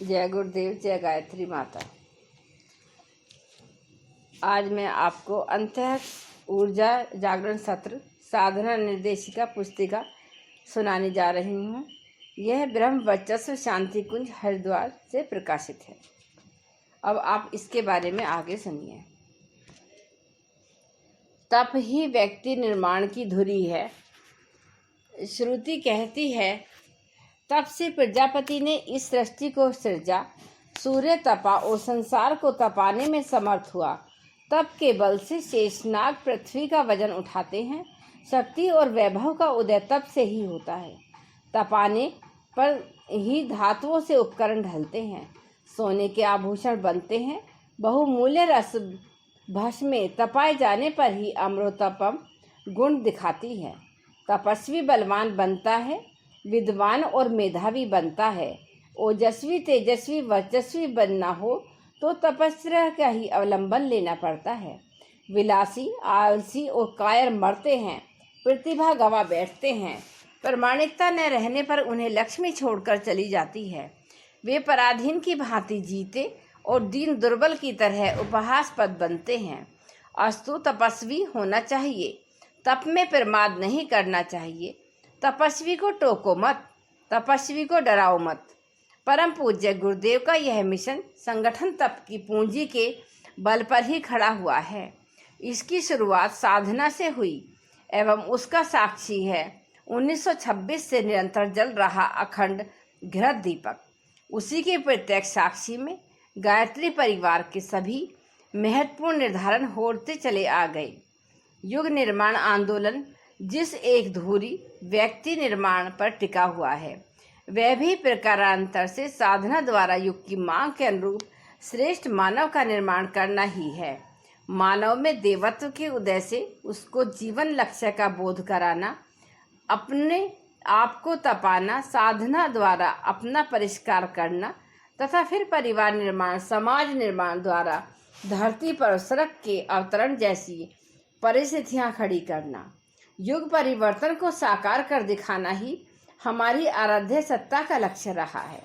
जय गुरुदेव, जय गायत्री माता। आज मैं आपको अंतः ऊर्जा जागरण सत्र साधना निर्देशिका पुस्तिका सुनाने जा रही हूँ। यह ब्रह्म वर्चस्व शांति कुंज हरिद्वार से प्रकाशित है। अब आप इसके बारे में आगे सुनिए। तप ही व्यक्ति निर्माण की धुरी है। श्रुति कहती है, तप से प्रजापति ने इस सृष्टि को सृजा। सूर्य तपा और संसार को तपाने में समर्थ हुआ। तप के बल से शेषनाग पृथ्वी का वजन उठाते हैं। शक्ति और वैभव का उदय तप से ही होता है। तपाने पर ही धातुओं से उपकरण ढलते हैं। सोने के आभूषण बनते हैं। बहुमूल्य रस भस्म में तपाए जाने पर ही अमृतोपम गुण दिखाती है। तपस्वी बलवान बनता है, विद्वान और मेधावी बनता है। ओजस्वी तेजस्वी वर्चस्वी बनना हो तो तपस्या का ही अवलंबन लेना पड़ता है। विलासी आलसी और कायर मरते हैं, प्रतिभा गवा बैठते हैं। प्रामाणिकता न रहने पर उन्हें लक्ष्मी छोड़कर चली जाती है। वे पराधीन की भांति जीते और दीन दुर्बल की तरह उपहासपद बनते हैं। अस्तु तपस्वी होना चाहिए, तप में प्रमाद नहीं करना चाहिए। तपस्वी को टोको मत, तपस्वी को डराओ मत। परम पूज्य गुरुदेव का यह मिशन संगठन तप की पूंजी के बल पर ही खड़ा हुआ है। इसकी शुरुआत साधना से हुई एवं उसका साक्षी है 1926 से निरंतर जल रहा अखंड घृत दीपक। उसी के प्रत्यक्ष साक्षी में गायत्री परिवार के सभी महत्वपूर्ण निर्धारण होते चले आ गए। युग निर्माण आंदोलन जिस एक धुरी व्यक्ति निर्माण पर टिका हुआ है, वह भी प्रकारांतर से साधना द्वारा युग की मांग के अनुरूप श्रेष्ठ मानव का निर्माण करना ही है। मानव में देवत्व के उदय से उसको जीवन लक्ष्य का बोध कराना, अपने आप को तपाना, साधना द्वारा अपना परिष्कार करना तथा फिर परिवार निर्माण, समाज निर्माण द्वारा धरती पर सड़क के अवतरण जैसी परिस्थितियां खड़ी करना, युग परिवर्तन को साकार कर दिखाना ही हमारी आराध्य सत्ता का लक्ष्य रहा है।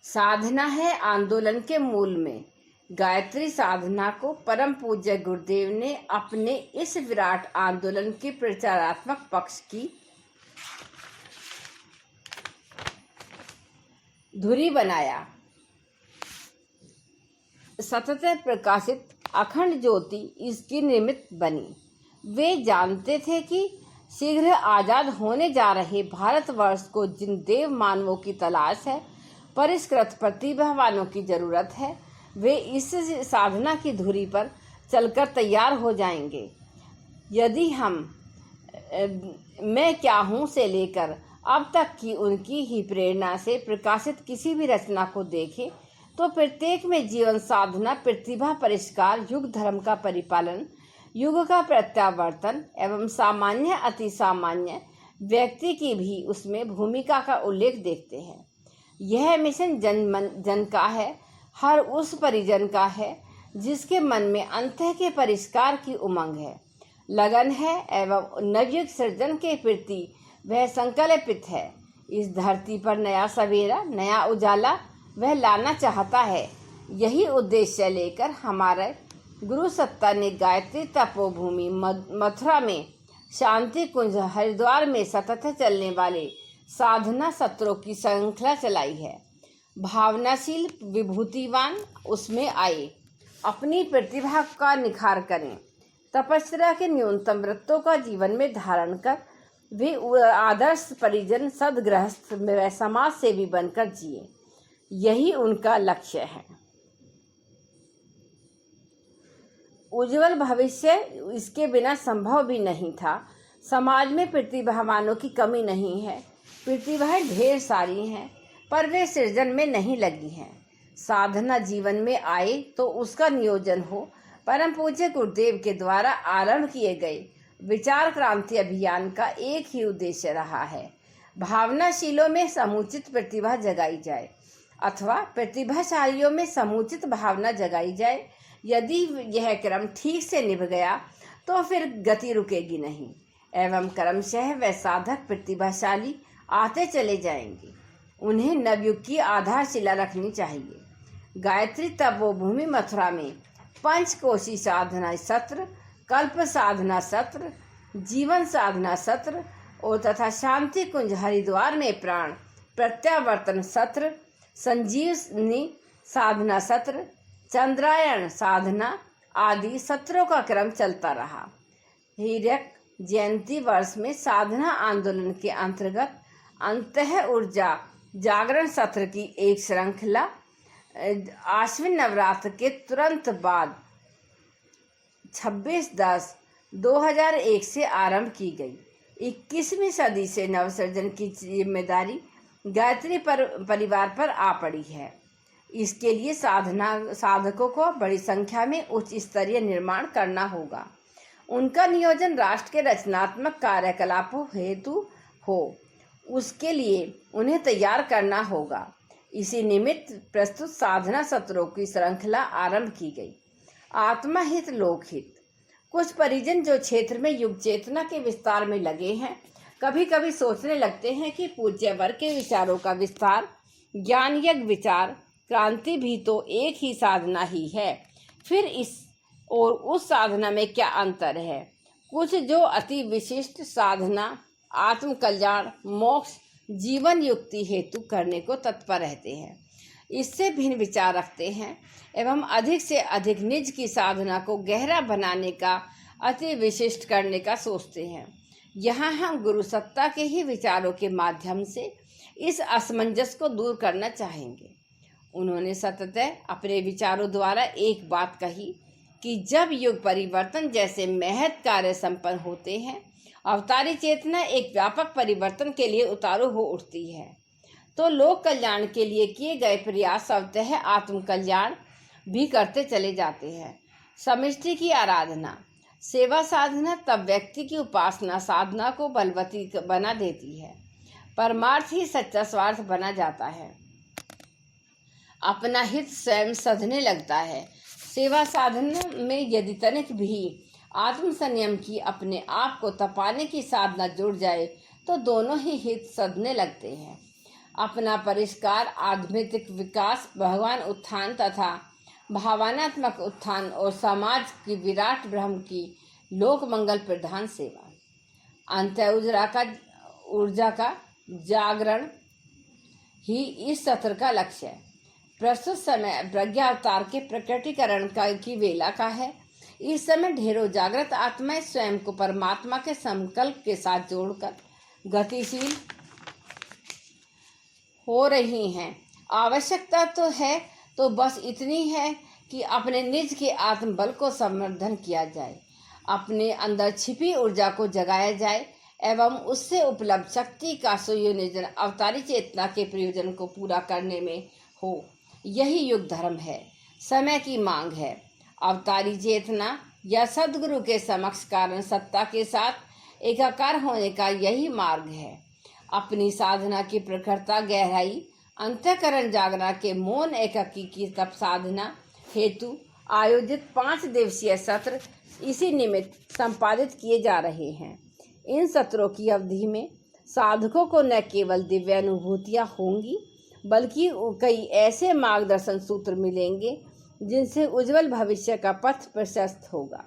साधना है आंदोलन के मूल में। गायत्री साधना को परम पूज्य गुरुदेव ने अपने इस विराट आंदोलन के प्रचारात्मक पक्ष की धुरी बनाया। सतत प्रकाशित अखंड ज्योति इसकी निमित्त बनी। वे जानते थे कि शीघ्र आज़ाद होने जा रहे भारतवर्ष को जिन देव मानवों की तलाश है, परिष्कृत प्रतिभावानों की जरूरत है, वे इस साधना की धुरी पर चलकर तैयार हो जाएंगे। यदि हम मैं क्या हूँ से लेकर अब तक की उनकी ही प्रेरणा से प्रकाशित किसी भी रचना को देखें तो प्रत्येक में जीवन साधना, प्रतिभा परिष्कार, युग धर्म का परिपालन, युग का प्रत्यावर्तन एवं सामान्य अति सामान्य व्यक्ति की भी उसमें भूमिका का उल्लेख देखते हैं। यह मिशन जन का है, हर उस परिजन का है जिसके मन में अंतः के परिष्कार की उमंग है, लगन है एवं नवयुग सृजन के प्रति वह संकल्पित है। इस धरती पर नया सवेरा, नया उजाला वह लाना चाहता है। यही उद्देश्य लेकर हमारे गुरु सत्ता ने गायत्री तपोभूमि मथुरा में, शांति कुंज हरिद्वार में सतत चलने वाले साधना सत्रों की श्रृंखला चलाई है। भावनाशील विभूतिवान उसमें आए, अपनी प्रतिभा का निखार करें, तपस्या के न्यूनतम व्रतों का जीवन में धारण कर वे आदर्श परिजन, सदगृहस्थ व समाज सेवी बनकर जिए। यही उनका लक्ष्य है। उज्जवल भविष्य इसके बिना संभव भी नहीं था। समाज में प्रतिभावानों की कमी नहीं है। प्रतिभाएं ढेर सारी हैं, पर वे सृजन में नहीं लगी हैं। साधना जीवन में आए तो उसका नियोजन हो। परम पूज्य गुरुदेव के द्वारा आरंभ किए गए विचार क्रांति अभियान का एक ही उद्देश्य रहा है, भावनाशीलों में समुचित प्रतिभा जगाई जाए अथवा प्रतिभाशालियों में समुचित भावना जगाई जाए। यदि यह क्रम ठीक से निभ गया तो फिर गति रुकेगी नहीं एवं क्रमशः वह साधक प्रतिभाशाली आते चले जाएंगे। उन्हें नवयुग की आधारशिला रखनी चाहिए। गायत्री तपोभूमि मथुरा में पंचकोशी साधना सत्र, कल्प साधना सत्र, जीवन साधना सत्र और तथा शांति कुंज हरिद्वार में प्राण प्रत्यावर्तन सत्र, संजीवनी साधना सत्र, चंद्रायण साधना आदि सत्रों का क्रम चलता रहा। हीरक जयंती वर्ष में साधना आंदोलन के अंतर्गत अंतः ऊर्जा जागरण सत्र की एक श्रृंखला आश्विन नवरात्र के तुरंत बाद 26/10/2001 से आरंभ की गई। 21वीं सदी से नवसृजन की जिम्मेदारी गायत्री परिवार पर आ पड़ी है। इसके लिए साधकों को बड़ी संख्या में उच्च स्तरीय निर्माण करना होगा। उनका नियोजन राष्ट्र के रचनात्मक कार्यकलापों हेतु हो, उसके लिए उन्हें तैयार करना होगा। इसी निमित्त प्रस्तुत साधना सत्रों की श्रृंखला आरंभ की गई। आत्महित लोकहित। कुछ परिजन जो क्षेत्र में युग चेतना के विस्तार में लगे हैं, कभी कभी सोचने लगते हैं कि पूज्य वर्ग के विचारों का विस्तार, ज्ञान यज्ञ विचार क्रांति भी तो एक ही साधना ही है। फिर इस और उस साधना में क्या अंतर है? कुछ जो अति विशिष्ट साधना आत्म कल्याण, मोक्ष, जीवन युक्ति हेतु करने को तत्पर रहते हैं, इससे भिन्न विचार रखते हैं एवं अधिक से अधिक निज की साधना को गहरा बनाने का, अति विशिष्ट करने का सोचते हैं। यहाँ हम गुरु सत्ता के ही विचारों के माध्यम से इस असमंजस को दूर करना चाहेंगे। उन्होंने सततः अपने विचारों द्वारा एक बात कही कि जब युग परिवर्तन जैसे महत् कार्य संपन्न होते हैं, अवतारी चेतना एक व्यापक परिवर्तन के लिए उतारू हो उठती है, तो लोक कल्याण के लिए किए गए प्रयास स्वतः आत्म कल्याण भी करते चले जाते हैं। समष्टि की आराधना, सेवा साधना तब व्यक्ति की उपासना साधना को बलवती बना देती है। परमार्थ ही सच्चा स्वार्थ बना जाता है, अपना हित स्वयं सधने लगता है। सेवा साधना में यदि तनिक भी आत्म संयम की, अपने आप को तपाने की साधना जुड़ जाए तो दोनों ही हित सधने लगते हैं। अपना परिष्कार, आध्यात्मिक विकास, भगवान उत्थान तथा भावनात्मक उत्थान और समाज की विराट ब्रह्म की लोक मंगल प्रधान सेवा। अंत ऊर्जा का जागरण ही इस सत्र का लक्ष्य है। प्रस्तुत समय प्रज्ञा अवतार के प्रकटीकरण की वेला का है। इस समय ढेरों जागृत आत्माएं स्वयं को परमात्मा के संकल्प के साथ जोड़कर गतिशील हो रही हैं। आवश्यकता तो है तो बस इतनी है कि अपने निज के आत्मबल को संवर्धन किया जाए, अपने अंदर छिपी ऊर्जा को जगाया जाए एवं उससे उपलब्ध शक्ति का सुयोजन अवतारी चेतना के प्रयोजन को पूरा करने में हो। यही युग धर्म है, समय की मांग है। अवतारी चेतना या सद्गुरु के समक्ष कारण सत्ता के साथ एकाकार होने का यही मार्ग है। अपनी साधना की प्रखरता, गहराई, अंतःकरण जागरण के मौन एकाकी की तप साधना हेतु आयोजित 5 दिवसीय सत्र इसी निमित्त संपादित किए जा रहे हैं। इन सत्रों की अवधि में साधकों को न केवल दिव्य अनुभूतियाँ होंगी, बल्कि कई ऐसे मार्गदर्शन सूत्र मिलेंगे जिनसे उज्जवल भविष्य का पथ प्रशस्त होगा।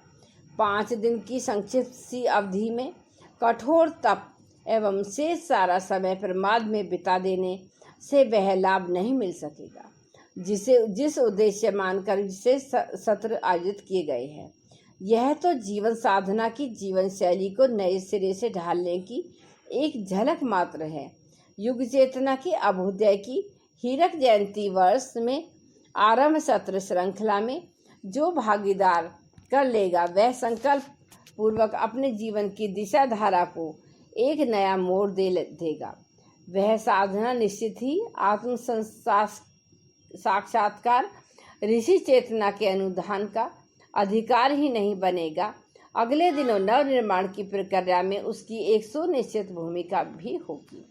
5 दिन की संक्षिप्त सी अवधि में कठोर तप एवं शेष सारा समय प्रमाद में बिता देने से वह लाभ नहीं मिल सकेगा जिस उद्देश्य मानकर विशेष सत्र आयोजित किए गए हैं। यह तो जीवन साधना की जीवन शैली को नए सिरे से ढालने की एक झलक मात्र है। युग चेतना की अभ्युदय की हीरक जयंती वर्ष में आरंभ सत्र श्रृंखला में जो भागीदार कर लेगा, वह संकल्प पूर्वक अपने जीवन की दिशा धारा को एक नया मोड़ देगा। वह साधना निश्चित ही आत्म साक्षात्कार, ऋषि चेतना के अनुधान का अधिकार ही नहीं बनेगा, अगले दिनों नव निर्माण की प्रक्रिया में उसकी एक सुनिश्चित भूमिका भी होगी।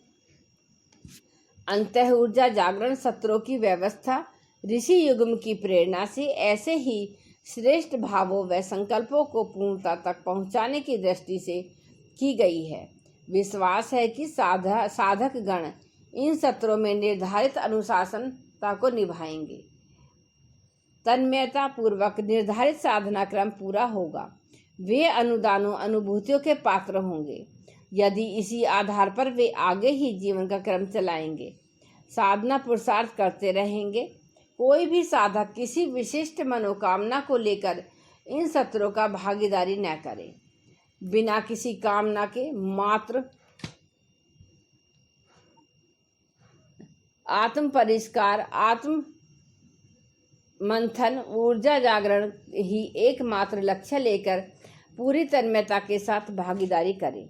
अंतः ऊर्जा जागरण सत्रों की व्यवस्था ऋषि युगम की प्रेरणा से ऐसे ही श्रेष्ठ भावों व संकल्पों को पूर्णता तक पहुंचाने की दृष्टि से की गई है। विश्वास है कि साधक गण इन सत्रों में निर्धारित अनुशासनता को निभाएंगे। तन्मयता पूर्वक निर्धारित साधना क्रम पूरा होगा। वे अनुदानों अनुभूतियों के पात्र होंगे। यदि इसी आधार पर वे आगे ही जीवन का क्रम चलाएंगे, साधना पुरुषार्थ करते रहेंगे। कोई भी साधक किसी विशिष्ट मनोकामना को लेकर इन सत्रों का भागीदारी न करे। बिना किसी कामना के मात्र आत्म परिष्कार, आत्म मंथन, ऊर्जा जागरण ही एकमात्र लक्ष्य लेकर पूरी तन्मयता के साथ भागीदारी करें।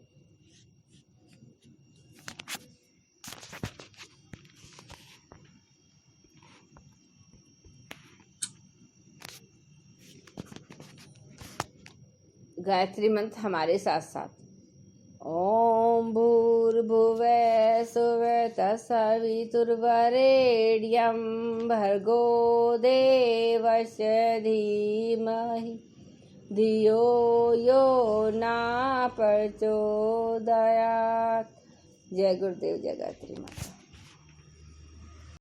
गायत्री मंत्र हमारे साथ साथ। ओम भूर्भुवः सुवः तत्सवितुर्वरेण्यं भर्गो देवस्य धीमहि धियो यो न प्रचोदयात्। जय गुरुदेव, जय गायत्री माता।